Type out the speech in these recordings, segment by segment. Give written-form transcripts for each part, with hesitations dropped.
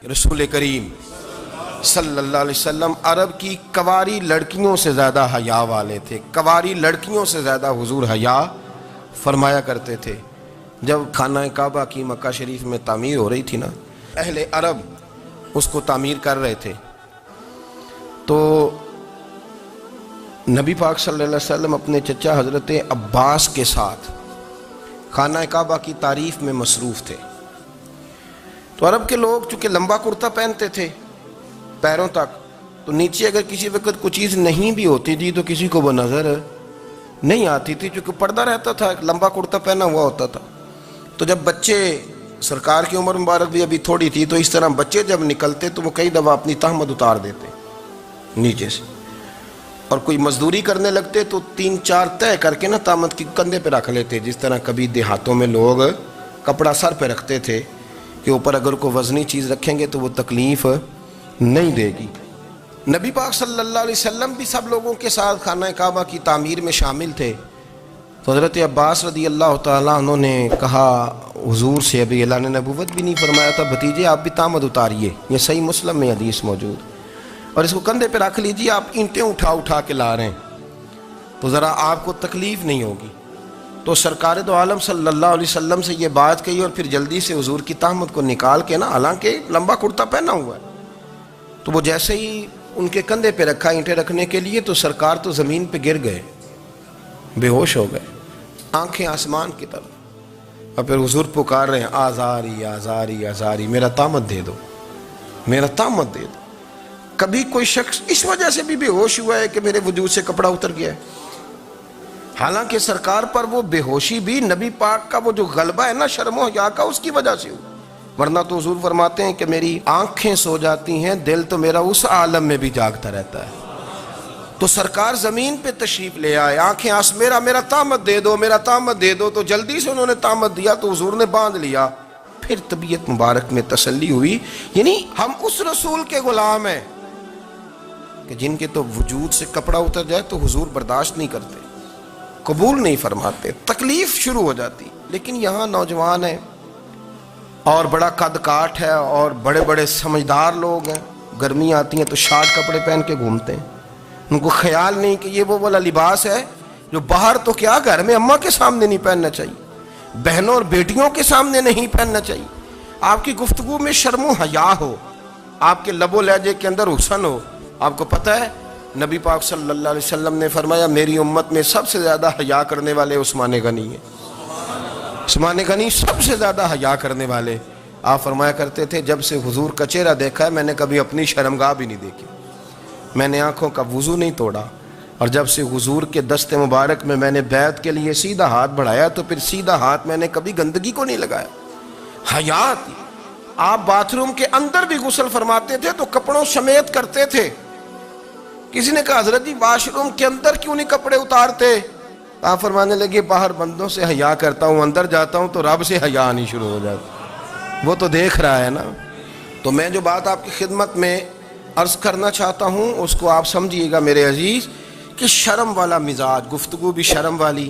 رسول کریم صلی اللہ علیہ وسلم عرب کی کواری لڑکیوں سے زیادہ حیا والے تھے. کواری لڑکیوں سے زیادہ حضور حیا فرمایا کرتے تھے. جب خانہ کعبہ کی مکہ شریف میں تعمیر ہو رہی تھی نا، اہل عرب اس کو تعمیر کر رہے تھے، تو نبی پاک صلی اللہ علیہ وسلم اپنے چچا حضرت عباس کے ساتھ خانہ کعبہ کی تعریف میں مصروف تھے. تو عرب کے لوگ چونکہ لمبا کرتا پہنتے تھے پیروں تک، تو نیچے اگر کسی وقت کوئی چیز نہیں بھی ہوتی تھی تو کسی کو وہ نظر نہیں آتی تھی، چونکہ پردہ رہتا تھا، ایک لمبا کرتا پہنا ہوا ہوتا تھا. تو جب بچے، سرکار کی عمر مبارک بھی ابھی تھوڑی تھی، تو اس طرح بچے جب نکلتے تو وہ کئی دفعہ اپنی تہمت اتار دیتے نیچے سے، اور کوئی مزدوری کرنے لگتے تو 3-4 طے کر کے نا تہمت کی کندھے پہ رکھ لیتے، جس طرح کبھی دیہاتوں میں لوگ کپڑا سر پہ رکھتے تھے کہ اوپر اگر کوئی وزنی چیز رکھیں گے تو وہ تکلیف نہیں دے گی. نبی پاک صلی اللہ علیہ وسلم بھی سب لوگوں کے ساتھ خانہ کعبہ کی تعمیر میں شامل تھے. تو حضرت عباس رضی اللہ تعالیٰ عنہ نے کہا حضور سے، ابھی اللہ نے نبوت بھی نہیں فرمایا تھا، بھتیجے آپ بھی تہمت اتاریے، یہ صحیح مسلم میں حدیث موجود، اور اس کو کندھے پہ رکھ لیجیے، آپ اینٹیں اٹھا اٹھا کے لا رہے ہیں تو ذرا آپ کو تکلیف نہیں ہوگی. تو سرکار دو عالم صلی اللہ علیہ وسلم سے یہ بات کہی، اور پھر جلدی سے حضور کی تہمت کو نکال کے نا، حالانکہ لمبا کرتا پہنا ہوا ہے، تو وہ جیسے ہی ان کے کندھے پہ رکھا اینٹیں رکھنے کے لیے، تو سرکار تو زمین پہ گر گئے، بے ہوش ہو گئے، آنکھیں آسمان کی طرف، اور پھر حضور پکار رہے ہیں آزاری آزاری آزاری، میرا تہمت دے دو، میرا تہمت دے دو. کبھی کوئی شخص اس وجہ سے بھی بے ہوش ہوا ہے کہ میرے وجود سے کپڑا اتر گیا ہے؟ حالانکہ سرکار پر وہ بے ہوشی بھی نبی پاک کا وہ جو غلبہ ہے نا شرم و حیا کا، اس کی وجہ سے ہوا، ورنہ تو حضور فرماتے ہیں کہ میری آنکھیں سو جاتی ہیں، دل تو میرا اس عالم میں بھی جاگتا رہتا ہے. تو سرکار زمین پہ تشریف لے آئے، آنکھیں میرا تہمت دے دو، میرا تہمت دے دو. تو جلدی سے انہوں نے تہمت دیا تو حضور نے باندھ لیا. پھر طبیعت مبارک میں تسلی ہوئی، یعنی ہم اس رسول کے غلام ہیں کہ جن کے تو وجود سے کپڑا اتر جائے تو حضور برداشت نہیں کرتے، قبول نہیں فرماتے، تکلیف شروع ہو جاتی. لیکن یہاں نوجوان ہیں اور بڑا قد کاٹ ہے اور بڑے بڑے سمجھدار لوگ ہیں، گرمی آتی ہیں تو شارٹ کپڑے پہن کے گھومتے ہیں، ان کو خیال نہیں کہ یہ وہ والا لباس ہے جو باہر تو کیا گھر میں اماں کے سامنے نہیں پہننا چاہیے، بہنوں اور بیٹیوں کے سامنے نہیں پہننا چاہیے. آپ کی گفتگو میں شرم و حیا ہو، آپ کے لب و لہجے کے اندر حسن ہو. آپ کو پتہ ہے نبی پاک صلی اللہ علیہ وسلم نے فرمایا میری امت میں سب سے زیادہ حیا کرنے والے عثمان غنی ہیں. عثمان غنی سب سے زیادہ حیا کرنے والے. آپ فرمایا کرتے تھے جب سے حضور کا چہرہ دیکھا ہے میں نے کبھی اپنی شرمگاہ بھی نہیں دیکھی، میں نے آنکھوں کا وضو نہیں توڑا، اور جب سے حضور کے دست مبارک میں میں نے بیعت کے لیے سیدھا ہاتھ بڑھایا تو پھر سیدھا ہاتھ میں نے کبھی گندگی کو نہیں لگایا. حیات. آپ باتھ روم کے اندر بھی غسل فرماتے تھے تو کپڑوں سمیت کرتے تھے. کسی نے کہا حضرت جی واش روم کے اندر کیوں نہیں کپڑے اتارتے؟ آپ فرمانے لگے باہر بندوں سے حیا کرتا ہوں، اندر جاتا ہوں تو رب سے حیا آنی شروع ہو جاتی، وہ تو دیکھ رہا ہے نا. تو میں جو بات آپ کی خدمت میں عرض کرنا چاہتا ہوں اس کو آپ سمجھیے گا میرے عزیز، کہ شرم والا مزاج، گفتگو بھی شرم والی،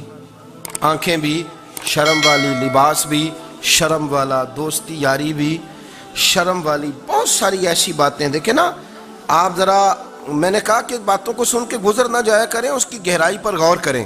آنکھیں بھی شرم والی، لباس بھی شرم والا، دوستی یاری بھی شرم والی، بہت ساری ایسی باتیں. دیکھیں نا آپ ذرا، میں نے کہا کہ باتوں کو سن کے گزر نہ جایا کریں، اس کی گہرائی پر غور کریں.